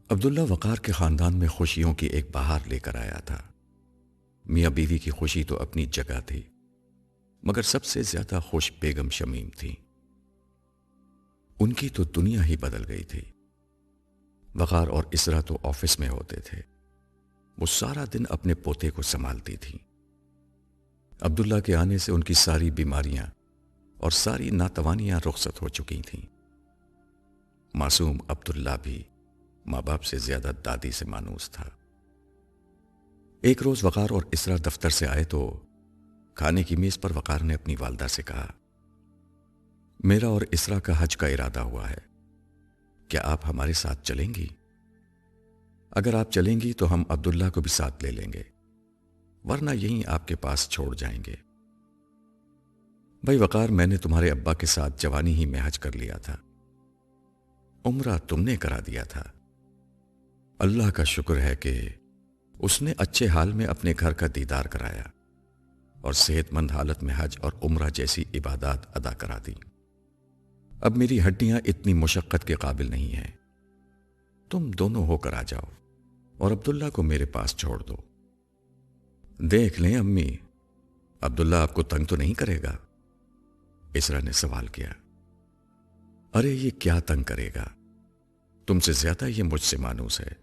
عبداللہ وقار کے خاندان میں خوشیوں کی ایک بہار لے کر آیا تھا۔ میاں بیوی کی خوشی تو اپنی جگہ تھی، مگر سب سے زیادہ خوش بیگم شمیم تھی۔ ان کی تو دنیا ہی بدل گئی تھی۔ وقار اور اسرا تو آفس میں ہوتے تھے، وہ سارا دن اپنے پوتے کو سنبھالتی تھی۔ عبداللہ کے آنے سے ان کی ساری بیماریاں اور ساری ناتوانیاں رخصت ہو چکی تھیں۔ معصوم عبداللہ بھی ماں باپ سے زیادہ دادی سے مانوس تھا۔ ایک روز وقار اور اسرا دفتر سے آئے تو کھانے کی میز پر وقار نے اپنی والدہ سے کہا، میرا اور اسرا کا حج کا ارادہ ہوا ہے، کیا آپ ہمارے ساتھ چلیں گی؟ اگر آپ چلیں گی تو ہم عبداللہ کو بھی ساتھ لے لیں گے، ورنہ یہیں آپ کے پاس چھوڑ جائیں گے۔ بھائی وقار، میں نے تمہارے ابا کے ساتھ جوانی ہی میں حج کر لیا تھا، عمرہ تم نے کرا دیا تھا۔ اللہ کا شکر ہے کہ اس نے اچھے حال میں اپنے گھر کا دیدار کرایا اور صحت مند حالت میں حج اور عمرہ جیسی عبادات ادا کرا دی۔ اب میری ہڈیاں اتنی مشقت کے قابل نہیں ہیں، تم دونوں ہو کر آ جاؤ اور عبداللہ کو میرے پاس چھوڑ دو۔ دیکھ لیں امی، عبداللہ آپ کو تنگ تو نہیں کرے گا؟ اسرا نے سوال کیا۔ ارے یہ کیا تنگ کرے گا، تم سے زیادہ یہ مجھ سے مانوس ہے،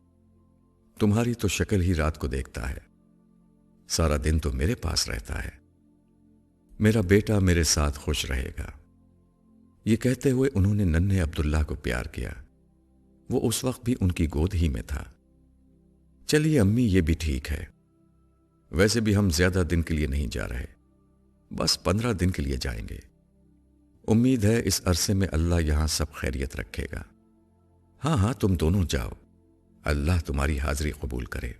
تمہاری تو شکل ہی رات کو دیکھتا ہے، سارا دن تو میرے پاس رہتا ہے، میرا بیٹا میرے ساتھ خوش رہے گا۔ یہ کہتے ہوئے انہوں نے ننھے عبداللہ کو پیار کیا، وہ اس وقت بھی ان کی گود ہی میں تھا۔ چلیے امی، یہ بھی ٹھیک ہے، ویسے بھی ہم زیادہ دن کے لیے نہیں جا رہے، بس 15 دن کے لیے جائیں گے، امید ہے اس عرصے میں اللہ یہاں سب خیریت رکھے گا۔ ہاں ہاں، تم دونوں جاؤ، اللہ تمہاری حاضری قبول کرے۔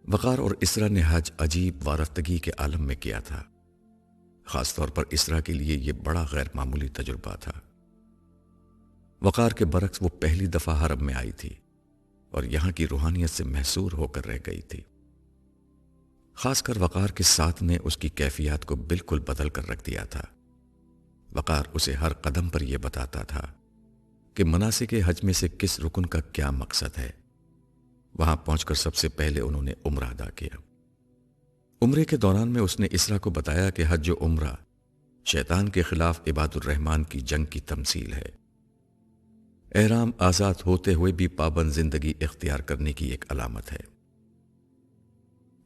وقار اور اسرا نے حج عجیب وارفتگی کے عالم میں کیا تھا۔ خاص طور پر اسرا کے لیے یہ بڑا غیر معمولی تجربہ تھا۔ وقار کے برعکس وہ پہلی دفعہ حرم میں آئی تھی اور یہاں کی روحانیت سے محصور ہو کر رہ گئی تھی۔ خاص کر وقار کے ساتھ نے اس کی کیفیات کو بالکل بدل کر رکھ دیا تھا۔ وقار اسے ہر قدم پر یہ بتاتا تھا کہ مناسک حج میں سے کس رکن کا کیا مقصد ہے۔ وہاں پہنچ کر سب سے پہلے انہوں نے عمرہ ادا کیا۔ عمرے کے دوران میں اس نے اسرا کو بتایا کہ حج و عمرہ شیطان کے خلاف عباد الرحمن کی جنگ کی تمثیل ہے، احرام آزاد ہوتے ہوئے بھی پابند زندگی اختیار کرنے کی ایک علامت ہے۔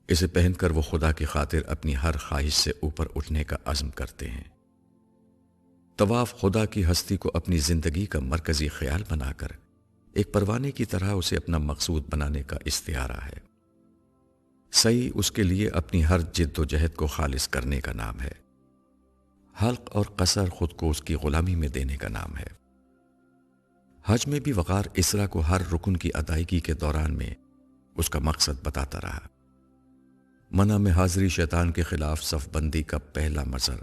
اسے پہن کر وہ خدا کی خاطر اپنی ہر خواہش سے اوپر اٹھنے کا عزم کرتے ہیں۔ طواف خدا کی ہستی کو اپنی زندگی کا مرکزی خیال بنا کر ایک پروانے کی طرح اسے اپنا مقصود بنانے کا استعارہ ہے۔ سعی اس کے لیے اپنی ہر جد و جہد کو خالص کرنے کا نام ہے۔ حلق اور قصر خود کو اس کی غلامی میں دینے کا نام ہے۔ حج میں بھی وقار اسرا کو ہر رکن کی ادائیگی کے دوران میں اس کا مقصد بتاتا رہا۔ منع میں حاضری شیطان کے خلاف صف بندی کا پہلا مظہر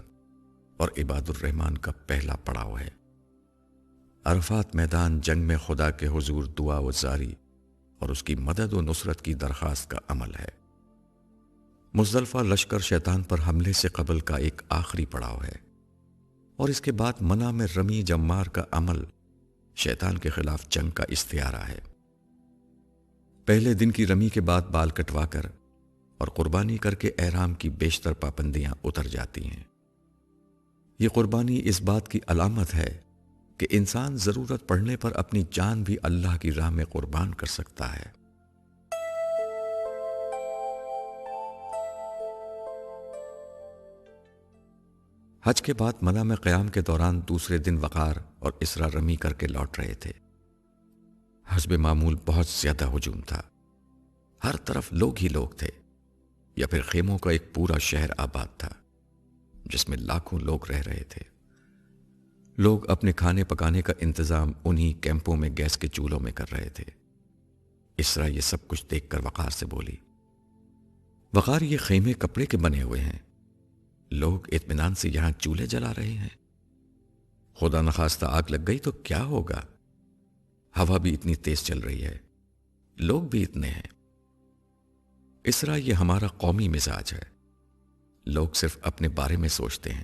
اور عباد الرحمن کا پہلا پڑاؤ ہے۔ عرفات میدان جنگ میں خدا کے حضور دعا و زاری اور اس کی مدد و نصرت کی درخواست کا عمل ہے۔ مزدلفہ لشکر شیطان پر حملے سے قبل کا ایک آخری پڑاؤ ہے، اور اس کے بعد منع میں رمی جمار کا عمل شیطان کے خلاف جنگ کا استعارہ ہے۔ پہلے دن کی رمی کے بعد بال کٹوا کر اور قربانی کر کے احرام کی بیشتر پابندیاں اتر جاتی ہیں۔ یہ قربانی اس بات کی علامت ہے کہ انسان ضرورت پڑنے پر اپنی جان بھی اللہ کی راہ میں قربان کر سکتا ہے۔ حج کے بعد منع میں قیام کے دوران دوسرے دن وقار اور اسرا رمی کر کے لوٹ رہے تھے۔ حسب معمول بہت زیادہ ہجوم تھا، ہر طرف لوگ ہی لوگ تھے، یا پھر خیموں کا ایک پورا شہر آباد تھا جس میں لاکھوں لوگ رہ رہے تھے۔ لوگ اپنے کھانے پکانے کا انتظام انہی کیمپوں میں گیس کے چولہوں میں کر رہے تھے۔ اسرا یہ سب کچھ دیکھ کر وقار سے بولی، وقار، یہ خیمے کپڑے کے بنے ہوئے ہیں، لوگ اطمینان سے یہاں چولہے جلا رہے ہیں، خدا نخواستہ آگ لگ گئی تو کیا ہوگا؟ ہوا بھی اتنی تیز چل رہی ہے، لوگ بھی اتنے ہیں۔ اسرا، یہ ہمارا قومی مزاج ہے، لوگ صرف اپنے بارے میں سوچتے ہیں،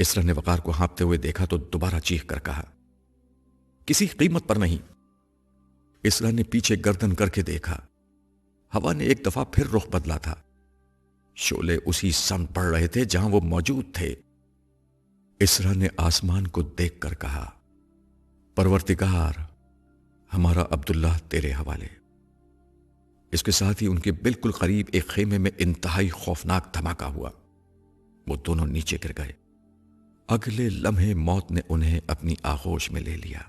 اسرا نے وقار کو ہانپتے ہوئے دیکھا تو دوبارہ چیخ کر کہا، کسی قیمت پر نہیں۔ اسرا نے پیچھے گردن کر کے دیکھا، ہوا نے ایک دفعہ پھر رخ بدلا تھا، شعلے اسی سمت پڑ رہے تھے جہاں وہ موجود تھے۔ اسرا نے آسمان کو دیکھ کر کہا، پروردگار، ہمارا عبداللہ تیرے حوالے۔ اس کے ساتھ ہی ان کے بالکل قریب ایک خیمے میں انتہائی خوفناک دھماکہ ہوا، وہ دونوں نیچے گر گئے۔ اگلے لمحے موت نے انہیں اپنی آغوش میں لے لیا۔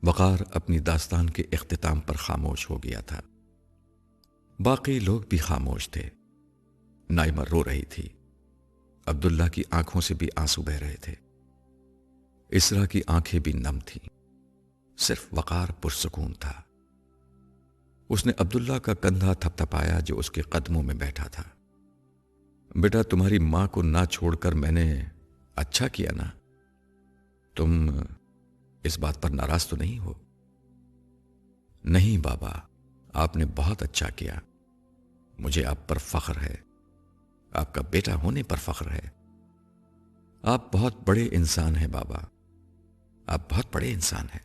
وقار اپنی داستان کے اختتام پر خاموش ہو گیا تھا، باقی لوگ بھی خاموش تھے۔ نائمہ رو رہی تھی، عبداللہ کی آنکھوں سے بھی آنسو بہ رہے تھے، اسرا کی آنکھیں بھی نم تھیں، صرف وقار پرسکون تھا۔ اس نے عبداللہ کا کندھا تھپ تھپایا جو اس کے قدموں میں بیٹھا تھا۔ بیٹا، تمہاری ماں کو نہ چھوڑ کر میں نے اچھا کیا نا؟ تم اس بات پر ناراض تو نہیں ہو؟ نہیں بابا، آپ نے بہت اچھا کیا، مجھے آپ پر فخر ہے، آپ کا بیٹا ہونے پر فخر ہے۔ آپ بہت بڑے انسان ہیں بابا، آپ بہت بڑے انسان ہیں۔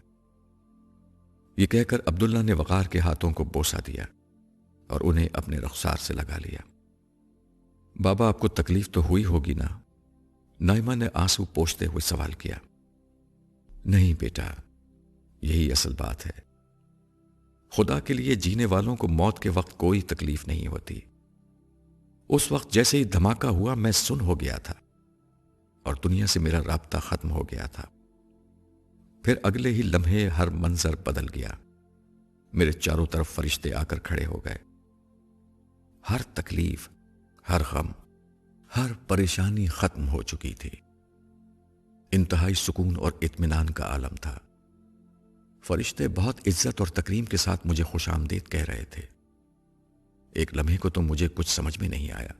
یہ کہہ کر عبداللہ نے وقار کے ہاتھوں کو بوسہ دیا اور انہیں اپنے رخسار سے لگا لیا۔ بابا، آپ کو تکلیف تو ہوئی ہوگی نا؟ نائمہ نے آنسو پوچھتے ہوئے سوال کیا۔ نہیں بیٹا، یہی اصل بات ہے، خدا کے لیے جینے والوں کو موت کے وقت کوئی تکلیف نہیں ہوتی۔ اس وقت جیسے ہی دھماکہ ہوا میں سن ہو گیا تھا اور دنیا سے میرا رابطہ ختم ہو گیا تھا۔ پھر اگلے ہی لمحے ہر منظر بدل گیا، میرے چاروں طرف فرشتے آ کر کھڑے ہو گئے۔ ہر تکلیف، ہر غم، ہر پریشانی ختم ہو چکی تھی، انتہائی سکون اور اطمینان کا عالم تھا۔ فرشتے بہت عزت اور تکریم کے ساتھ مجھے خوش آمدید کہہ رہے تھے۔ ایک لمحے کو تو مجھے کچھ سمجھ میں نہیں آیا،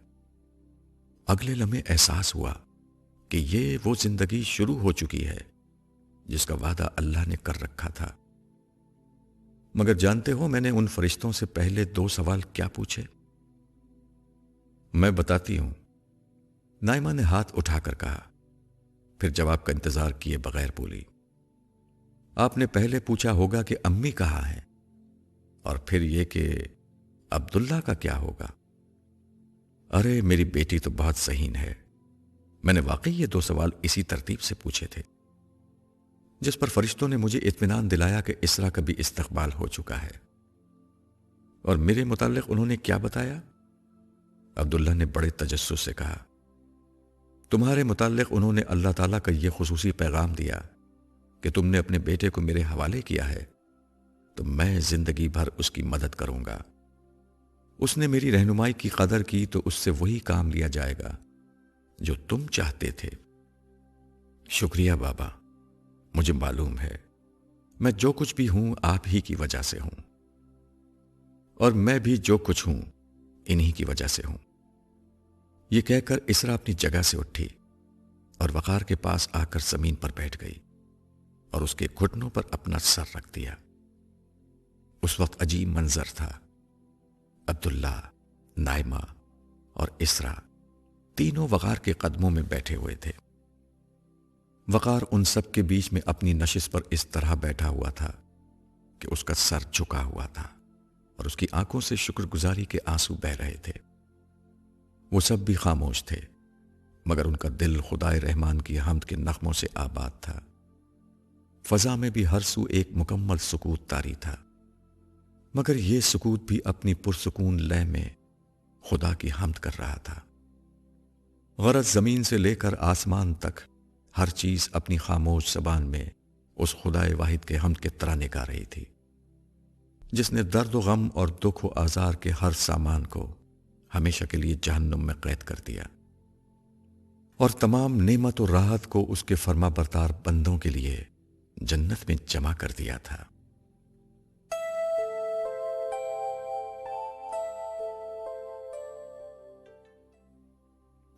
اگلے لمحے احساس ہوا کہ یہ وہ زندگی شروع ہو چکی ہے جس کا وعدہ اللہ نے کر رکھا تھا۔ مگر جانتے ہو میں نے ان فرشتوں سے پہلے 2 سوال کیا پوچھے؟ میں بتاتی ہوں، نائمہ نے ہاتھ اٹھا کر کہا، پھر جواب کا انتظار کیے بغیر بولی۔ آپ نے پہلے پوچھا ہوگا کہ امی کہاں ہیں، اور پھر یہ کہ عبداللہ کا کیا ہوگا۔ ارے میری بیٹی تو بہت ذہین ہے، میں نے واقعی یہ 2 سوال اسی ترتیب سے پوچھے تھے، جس پر فرشتوں نے مجھے اطمینان دلایا کہ اسرا کا بھی استقبال ہو چکا ہے۔ اور میرے متعلق انہوں نے کیا بتایا؟ عبداللہ نے بڑے تجسس سے کہا، تمہارے متعلق انہوں نے اللہ تعالیٰ کا یہ خصوصی پیغام دیا کہ تم نے اپنے بیٹے کو میرے حوالے کیا ہے تو میں زندگی بھر اس کی مدد کروں گا۔ اس نے میری رہنمائی کی قدر کی تو اس سے وہی کام لیا جائے گا جو تم چاہتے تھے۔ شکریہ بابا، مجھے معلوم ہے میں جو کچھ بھی ہوں آپ ہی کی وجہ سے ہوں، اور میں بھی جو کچھ ہوں انہی کی وجہ سے ہوں۔ یہ کہہ کر اسرا اپنی جگہ سے اٹھی اور وقار کے پاس آ کر زمین پر بیٹھ گئی اور اس کے گھٹنوں پر اپنا سر رکھ دیا۔ اس وقت عجیب منظر تھا، عبداللہ، نائمہ اور اسرا تینوں وقار کے قدموں میں بیٹھے ہوئے تھے۔ وقار ان سب کے بیچ میں اپنی نشست پر اس طرح بیٹھا ہوا تھا کہ اس کا سر جھکا ہوا تھا اور اس کی آنکھوں سے شکر گزاری کے آنسو بہ رہے تھے۔ وہ سب بھی خاموش تھے، مگر ان کا دل خدائے رحمان کی حمد کے نغموں سے آباد تھا۔ فضا میں بھی ہر سو ایک مکمل سکوت طاری تھا، مگر یہ سکوت بھی اپنی پرسکون لے میں خدا کی حمد کر رہا تھا۔ غرض زمین سے لے کر آسمان تک ہر چیز اپنی خاموش زبان میں اس خدائے واحد کے حمد کے ترانے گا رہی تھی، جس نے درد و غم اور دکھ و آزار کے ہر سامان کو ہمیشہ کے لیے جہنم میں قید کر دیا اور تمام نعمت و راحت کو اس کے فرما بردار بندوں کے لیے جنت میں جمع کر دیا تھا۔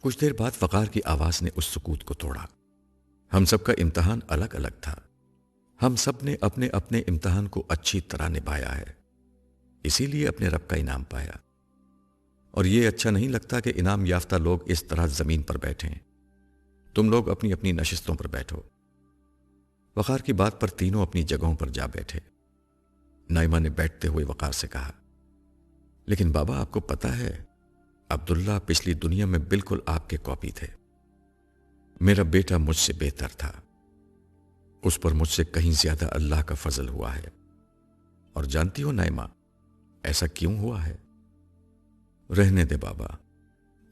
کچھ دیر بعد وقار کی آواز نے اس سکوت کو توڑا۔ ہم سب کا امتحان الگ الگ تھا، ہم سب نے اپنے اپنے امتحان کو اچھی طرح نبھایا ہے، اسی لیے اپنے رب کا انعام پایا، اور یہ اچھا نہیں لگتا کہ انعام یافتہ لوگ اس طرح زمین پر بیٹھیں۔ تم لوگ اپنی اپنی نشستوں پر بیٹھو۔ وقار کی بات پر تینوں اپنی جگہوں پر جا بیٹھے۔ نائمہ نے بیٹھتے ہوئے وقار سے کہا، لیکن بابا آپ کو پتہ ہے عبداللہ پچھلی دنیا میں بالکل آپ کے کاپی تھے۔ میرا بیٹا مجھ سے بہتر تھا، اس پر مجھ سے کہیں زیادہ اللہ کا فضل ہوا ہے۔ اور جانتی ہو نائمہ ایسا کیوں ہوا ہے؟ رہنے دے بابا،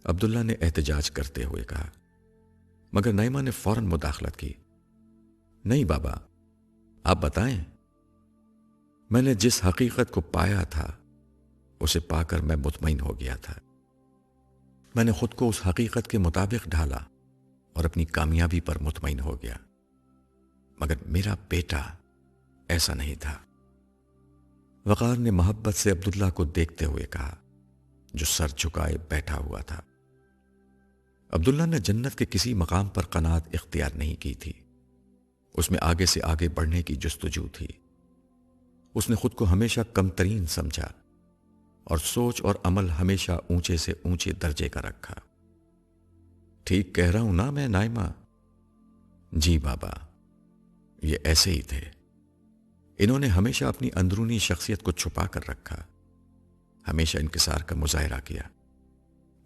عبداللہ نے احتجاج کرتے ہوئے کہا، مگر نائمہ نے فوراً مداخلت کی، نہیں بابا آپ بتائیں۔ میں نے جس حقیقت کو پایا تھا اسے پا کر میں مطمئن ہو گیا تھا۔ میں نے خود کو اس حقیقت کے مطابق ڈھالا اور اپنی کامیابی پر مطمئن ہو گیا، مگر میرا بیٹا ایسا نہیں تھا۔ وقار نے محبت سے عبداللہ کو دیکھتے ہوئے کہا، جو سر جھکائے بیٹھا ہوا تھا۔ عبداللہ نے جنت کے کسی مقام پر قناعت اختیار نہیں کی تھی، اس میں آگے سے آگے بڑھنے کی جستجو تھی۔ اس نے خود کو ہمیشہ کم ترین سمجھا اور سوچ اور عمل ہمیشہ اونچے سے اونچے درجے کا رکھا۔ ٹھیک کہہ رہا ہوں نا میں نائمہ؟ جی بابا، یہ ایسے ہی تھے۔ انہوں نے ہمیشہ اپنی اندرونی شخصیت کو چھپا کر رکھا، ہمیشہ انکسار کا مظاہرہ کیا،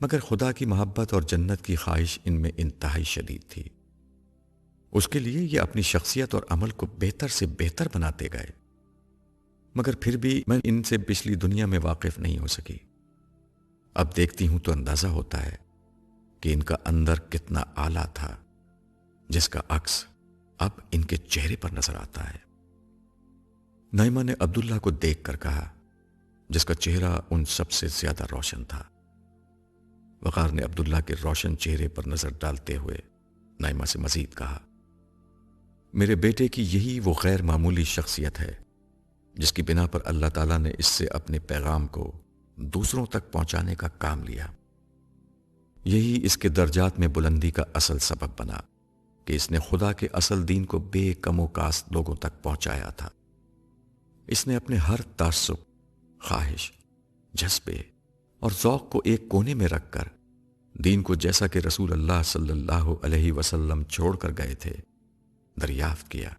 مگر خدا کی محبت اور جنت کی خواہش ان میں انتہائی شدید تھی۔ اس کے لیے یہ اپنی شخصیت اور عمل کو بہتر سے بہتر بناتے گئے، مگر پھر بھی میں ان سے پچھلی دنیا میں واقف نہیں ہو سکی۔ اب دیکھتی ہوں تو اندازہ ہوتا ہے کہ ان کا اندر کتنا اعلیٰ تھا، جس کا عکس اب ان کے چہرے پر نظر آتا ہے۔ نائمہ نے عبداللہ کو دیکھ کر کہا، جس کا چہرہ ان سب سے زیادہ روشن تھا۔ وقار نے عبداللہ کے روشن چہرے پر نظر ڈالتے ہوئے نائمہ سے مزید کہا، میرے بیٹے کی یہی وہ غیر معمولی شخصیت ہے جس کی بنا پر اللہ تعالیٰ نے اس سے اپنے پیغام کو دوسروں تک پہنچانے کا کام لیا۔ یہی اس کے درجات میں بلندی کا اصل سبب بنا کہ اس نے خدا کے اصل دین کو بے کم و کاست لوگوں تک پہنچایا تھا۔ اس نے اپنے ہر تعصب، خواہش، جذبے اور ذوق کو ایک کونے میں رکھ کر دین کو جیسا کہ رسول اللہ صلی اللہ علیہ وسلم چھوڑ کر گئے تھے دریافت کیا۔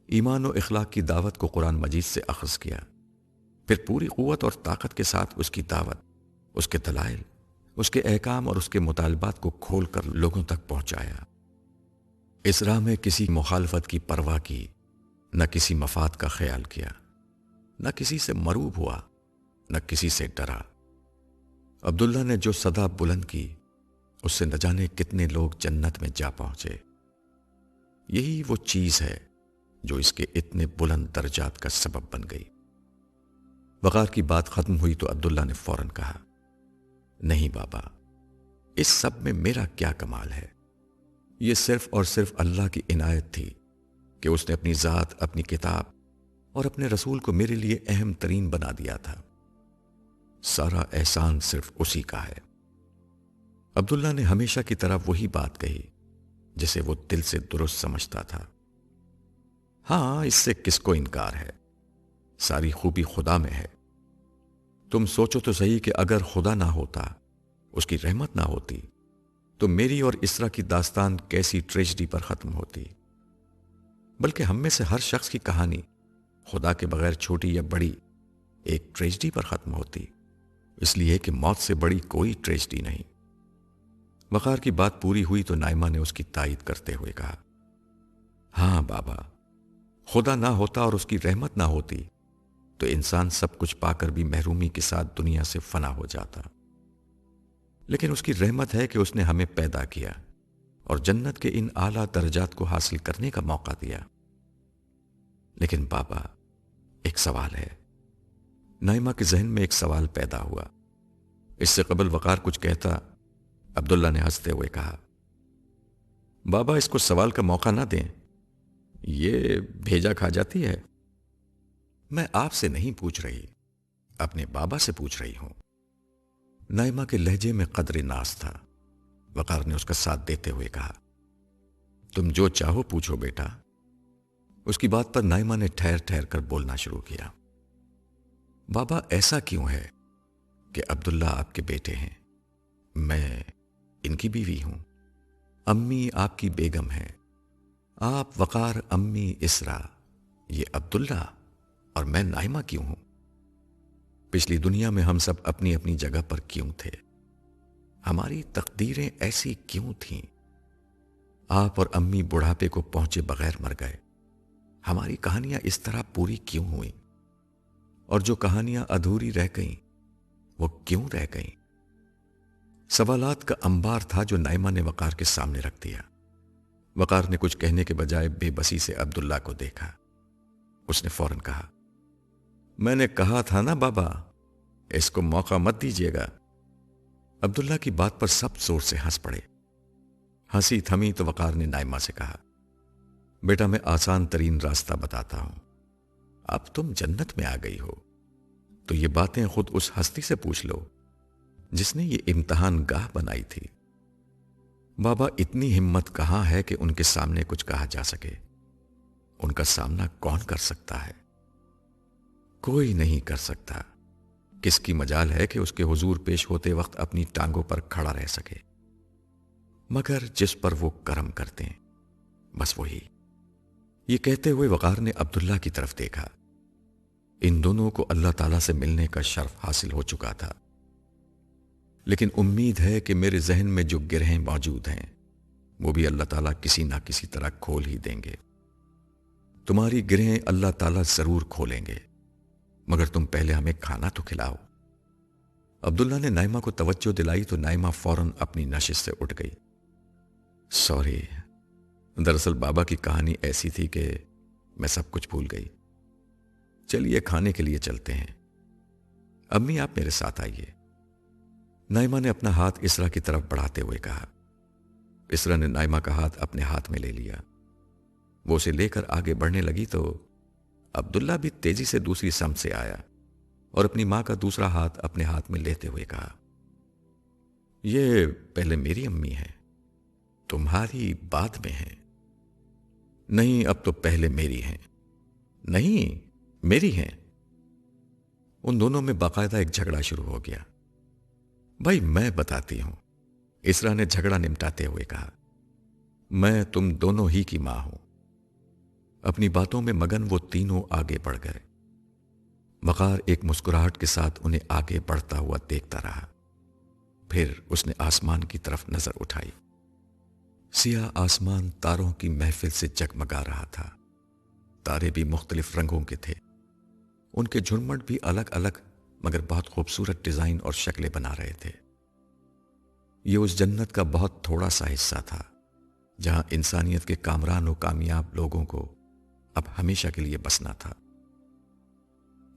ایمان و اخلاق کی دعوت کو قرآن مجید سے اخذ کیا، پھر پوری قوت اور طاقت کے ساتھ اس کی دعوت، اس کے دلائل، اس کے احکام اور اس کے مطالبات کو کھول کر لوگوں تک پہنچایا۔ اس راہ میں کسی مخالفت کی پرواہ کی، نہ کسی مفاد کا خیال کیا، نہ کسی سے مروب ہوا، نہ کسی سے ڈرا۔ عبداللہ نے جو صدا بلند کی، اس سے نہ جانے کتنے لوگ جنت میں جا پہنچے۔ یہی وہ چیز ہے جو اس کے اتنے بلند درجات کا سبب بن گئی۔ وقار کی بات ختم ہوئی تو عبداللہ نے فوراً کہا، نہیں بابا، اس سب میں میرا کیا کمال ہے؟ یہ صرف اور صرف اللہ کی عنایت تھی کہ اس نے اپنی ذات، اپنی کتاب اور اپنے رسول کو میرے لیے اہم ترین بنا دیا تھا۔ سارا احسان صرف اسی کا ہے۔ عبداللہ نے ہمیشہ کی طرح وہی بات کہی جسے وہ دل سے درست سمجھتا تھا۔ ہاں، اس سے کس کو انکار ہے؟ ساری خوبی خدا میں ہے۔ تم سوچو تو صحیح کہ اگر خدا نہ ہوتا، اس کی رحمت نہ ہوتی، تو میری اور اسرا کی داستان کیسی ٹریجڈی پر ختم ہوتی۔ بلکہ ہم میں سے ہر شخص کی کہانی خدا کے بغیر چھوٹی یا بڑی ایک ٹریجڈی پر ختم ہوتی، اس لیے کہ موت سے بڑی کوئی ٹریجڈی نہیں۔ وقار کی بات پوری ہوئی تو نائمہ نے اس کی تائید کرتے ہوئے کہا، ہاں بابا، خدا نہ ہوتا اور اس کی رحمت نہ ہوتی تو انسان سب کچھ پا کر بھی محرومی کے ساتھ دنیا سے فنا ہو جاتا۔ لیکن اس کی رحمت ہے کہ اس نے ہمیں پیدا کیا اور جنت کے ان اعلیٰ درجات کو حاصل کرنے کا موقع دیا۔ لیکن بابا، ایک سوال ہے۔ نائمہ کے ذہن میں ایک سوال پیدا ہوا۔ اس سے قبل وقار کچھ کہتا، عبداللہ نے ہنستے ہوئے کہا، بابا اس کو سوال کا موقع نہ دیں، یہ بھیجا کھا جاتی ہے۔ میں آپ سے نہیں پوچھ رہی، اپنے بابا سے پوچھ رہی ہوں۔ نائمہ کے لہجے میں قدر ناز تھا۔ وقار نے اس کا ساتھ دیتے ہوئے کہا، تم جو چاہو پوچھو بیٹا۔ اس کی بات پر نائمہ نے ٹھہر ٹھہر کر بولنا شروع کیا۔ بابا ایسا کیوں ہے کہ عبداللہ آپ کے بیٹے ہیں، میں ان کی بیوی ہوں، امی آپ کی بیگم ہیں، آپ وقار، امی اسرا، یہ عبداللہ، اور میں نائمہ کیوں ہوں؟ پچھلی دنیا میں ہم سب اپنی اپنی جگہ پر کیوں تھے؟ ہماری تقدیریں ایسی کیوں تھیں؟ آپ اور امی بڑھاپے کو پہنچے بغیر مر گئے، ہماری کہانیاں اس طرح پوری کیوں ہوئیں؟ اور جو کہانیاں ادھوری رہ گئیں وہ کیوں رہ گئیں؟ سوالات کا انبار تھا جو نائمہ نے وقار کے سامنے رکھ دیا۔ وقار نے کچھ کہنے کے بجائے بے بسی سے عبداللہ کو دیکھا۔ اس نے فوراً کہا، میں نے کہا تھا نا بابا، اس کو موقع مت دیجیے گا۔ عبداللہ کی بات پر سب زور سے ہنس پڑے۔ ہنسی تھمی تو وقار نے نائمہ سے کہا، بیٹا میں آسان ترین راستہ بتاتا ہوں، اب تم جنت میں آ گئی ہو تو یہ باتیں خود اس ہستی سے پوچھ لو جس نے یہ امتحان گاہ بنائی تھی۔ بابا اتنی ہمت کہاں ہے کہ ان کے سامنے کچھ کہا جا سکے؟ ان کا سامنا کون کر سکتا ہے؟ کوئی نہیں کر سکتا۔ کس کی مجال ہے کہ اس کے حضور پیش ہوتے وقت اپنی ٹانگوں پر کھڑا رہ سکے؟ مگر جس پر وہ کرم کرتے ہیں بس وہی۔ یہ کہتے ہوئے وقار نے عبداللہ کی طرف دیکھا۔ ان دونوں کو اللہ تعالیٰ سے ملنے کا شرف حاصل ہو چکا تھا، لیکن امید ہے کہ میرے ذہن میں جو گرہیں موجود ہیں وہ بھی اللہ تعالیٰ کسی نہ کسی طرح کھول ہی دیں گے۔ تمہاری گرہیں اللہ تعالیٰ ضرور کھولیں گے، مگر تم پہلے ہمیں کھانا تو کھلاؤ۔ عبداللہ نے نائمہ کو توجہ دلائی تو نائمہ فوراً اپنی نشست سے اٹھ گئی۔ سوری، دراصل بابا کی کہانی ایسی تھی کہ میں سب کچھ بھول گئی۔ چلیے کھانے کے لیے چلتے ہیں، امی آپ میرے ساتھ آئیے۔ نائمہ نے اپنا ہاتھ اسرا کی طرف بڑھاتے ہوئے کہا۔ اسرا نے نائمہ کا ہاتھ اپنے ہاتھ میں لے لیا۔ وہ اسے لے کر آگے بڑھنے لگی تو عبداللہ بھی تیزی سے دوسری سمت سے آیا اور اپنی ماں کا دوسرا ہاتھ اپنے ہاتھ میں لیتے ہوئے کہا، یہ پہلے میری امی ہے، تمہاری بعد میں ہے۔ نہیں، اب تو پہلے میری ہیں۔ نہیں، میری ہیں۔ ان دونوں میں باقاعدہ ایک جھگڑا شروع ہو گیا۔ بھائی میں بتاتی ہوں، اسرا نے جھگڑا نمٹاتے ہوئے کہا، میں تم دونوں ہی کی ماں ہوں۔ اپنی باتوں میں مگن وہ تینوں آگے بڑھ گئے۔ وقار ایک مسکراہٹ کے ساتھ انہیں آگے بڑھتا ہوا دیکھتا رہا۔ پھر اس نے آسمان کی طرف نظر اٹھائی۔ سیاہ آسمان تاروں کی محفل سے جگمگا رہا تھا۔ تارے بھی مختلف رنگوں کے تھے، ان کے جھرمٹ بھی الگ الگ مگر بہت خوبصورت ڈیزائن اور شکلیں بنا رہے تھے۔ یہ اس جنت کا بہت تھوڑا سا حصہ تھا جہاں انسانیت کے کامران و کامیاب لوگوں کو اب ہمیشہ کے لیے بسنا تھا۔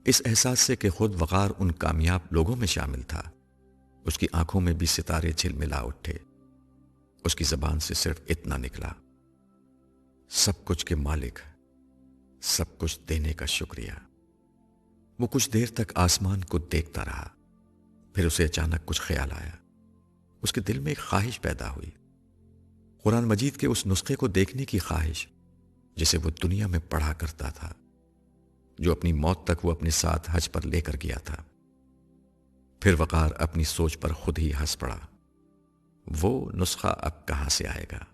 اس احساس سے کہ خود وقار ان کامیاب لوگوں میں شامل تھا، اس کی آنکھوں میں بھی ستارے جھلملا اٹھے۔ اس کی زبان سے صرف اتنا نکلا، سب کچھ کے مالک، سب کچھ دینے کا شکریہ۔ وہ کچھ دیر تک آسمان کو دیکھتا رہا، پھر اسے اچانک کچھ خیال آیا۔ اس کے دل میں ایک خواہش پیدا ہوئی، قرآن مجید کے اس نسخے کو دیکھنے کی خواہش جسے وہ دنیا میں پڑھا کرتا تھا، جو اپنی موت تک وہ اپنے ساتھ حج پر لے کر گیا تھا۔ پھر وقار اپنی سوچ پر خود ہی ہنس پڑا، وہ نسخہ اب کہاں سے آئے گا؟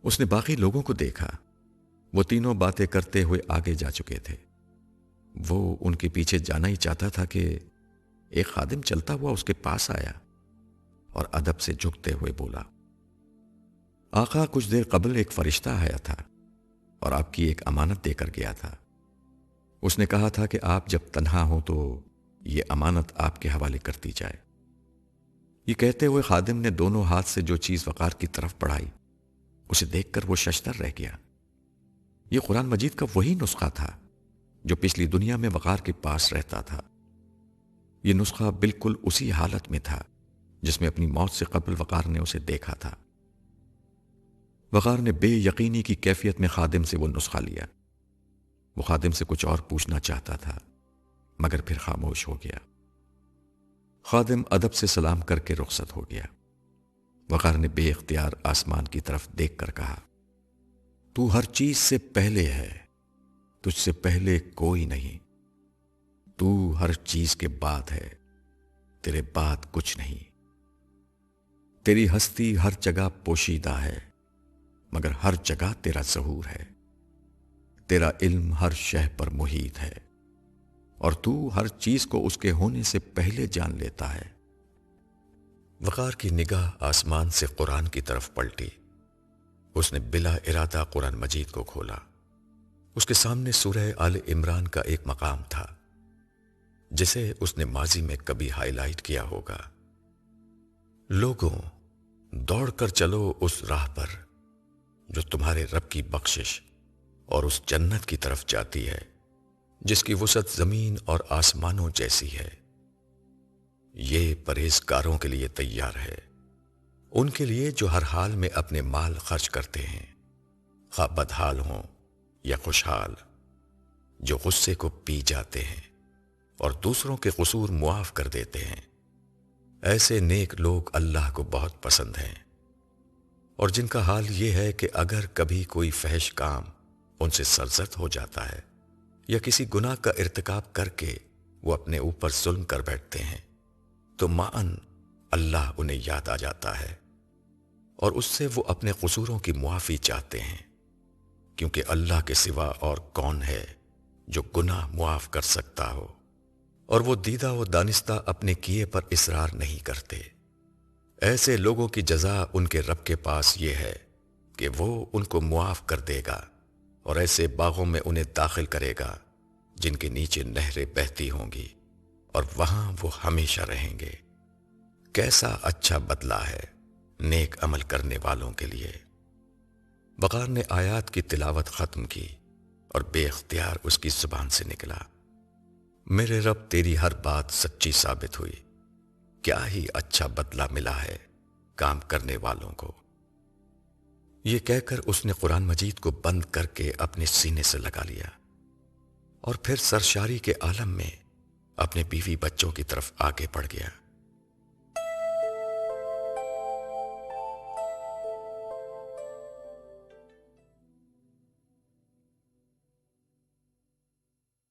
اس نے باقی لوگوں کو دیکھا، وہ تینوں باتیں کرتے ہوئے آگے جا چکے تھے۔ وہ ان کے پیچھے جانا ہی چاہتا تھا کہ ایک خادم چلتا ہوا اس کے پاس آیا اور ادب سے جھکتے ہوئے بولا، آقا کچھ دیر قبل ایک فرشتہ آیا تھا اور آپ کی ایک امانت دے کر گیا تھا۔ اس نے کہا تھا کہ آپ جب تنہا ہوں تو یہ امانت آپ کے حوالے کر دی جائے۔ یہ کہتے ہوئے خادم نے دونوں ہاتھ سے جو چیز وقار کی طرف بڑھائی، اسے دیکھ کر وہ ششدر رہ گیا۔ یہ قرآن مجید کا وہی نسخہ تھا جو پچھلی دنیا میں وقار کے پاس رہتا تھا۔ یہ نسخہ بالکل اسی حالت میں تھا جس میں اپنی موت سے قبل وقار نے اسے دیکھا تھا۔ وقار نے بے یقینی کی کیفیت میں خادم سے وہ نسخہ لیا۔ وہ خادم سے کچھ اور پوچھنا چاہتا تھا مگر پھر خاموش ہو گیا۔ خادم ادب سے سلام کر کے رخصت ہو گیا۔ وقار نے بے اختیار آسمان کی طرف دیکھ کر کہا، تو ہر چیز سے پہلے ہے، تجھ سے پہلے کوئی نہیں، تو ہر چیز کے بعد ہے، تیرے بعد کچھ نہیں۔ تیری ہستی ہر جگہ پوشیدہ ہے، مگر ہر جگہ تیرا ظہور ہے۔ تیرا علم ہر شے پر محیط ہے، اور تو ہر چیز کو اس کے ہونے سے پہلے جان لیتا ہے۔ وقار کی نگاہ آسمان سے قرآن کی طرف پلٹی۔ اس نے بلا ارادہ قرآن مجید کو کھولا۔ اس کے سامنے سورہ آل عمران کا ایک مقام تھا جسے اس نے ماضی میں کبھی ہائی لائٹ کیا ہوگا۔ لوگوں، دوڑ کر چلو اس راہ پر جو تمہارے رب کی بخشش اور اس جنت کی طرف جاتی ہے جس کی وسعت زمین اور آسمانوں جیسی ہے۔ یہ پرہیزگاروں کے لیے تیار ہے، ان کے لیے جو ہر حال میں اپنے مال خرچ کرتے ہیں، خواہ بدحال ہوں یا خوشحال، جو غصے کو پی جاتے ہیں اور دوسروں کے قصور معاف کر دیتے ہیں۔ ایسے نیک لوگ اللہ کو بہت پسند ہیں، اور جن کا حال یہ ہے کہ اگر کبھی کوئی فحش کام ان سے سرزد ہو جاتا ہے یا کسی گناہ کا ارتکاب کر کے وہ اپنے اوپر ظلم کر بیٹھتے ہیں تو معاً اللہ انہیں یاد آ جاتا ہے اور اس سے وہ اپنے قصوروں کی معافی چاہتے ہیں، کیونکہ اللہ کے سوا اور کون ہے جو گناہ معاف کر سکتا ہو، اور وہ دیدہ و دانستہ اپنے کیے پر اصرار نہیں کرتے۔ ایسے لوگوں کی جزا ان کے رب کے پاس یہ ہے کہ وہ ان کو معاف کر دے گا اور ایسے باغوں میں انہیں داخل کرے گا جن کے نیچے نہریں بہتی ہوں گی، اور وہاں وہ ہمیشہ رہیں گے۔ کیسا اچھا بدلہ ہے نیک عمل کرنے والوں کے لیے۔ وقار نے آیات کی تلاوت ختم کی اور بے اختیار اس کی زبان سے نکلا، میرے رب تیری ہر بات سچی ثابت ہوئی، کیا ہی اچھا بدلہ ملا ہے کام کرنے والوں کو۔ یہ کہہ کر اس نے قرآن مجید کو بند کر کے اپنے سینے سے لگا لیا اور پھر سرشاری کے عالم میں اپنے بیوی بچوں کی طرف آگے بڑھ گیا۔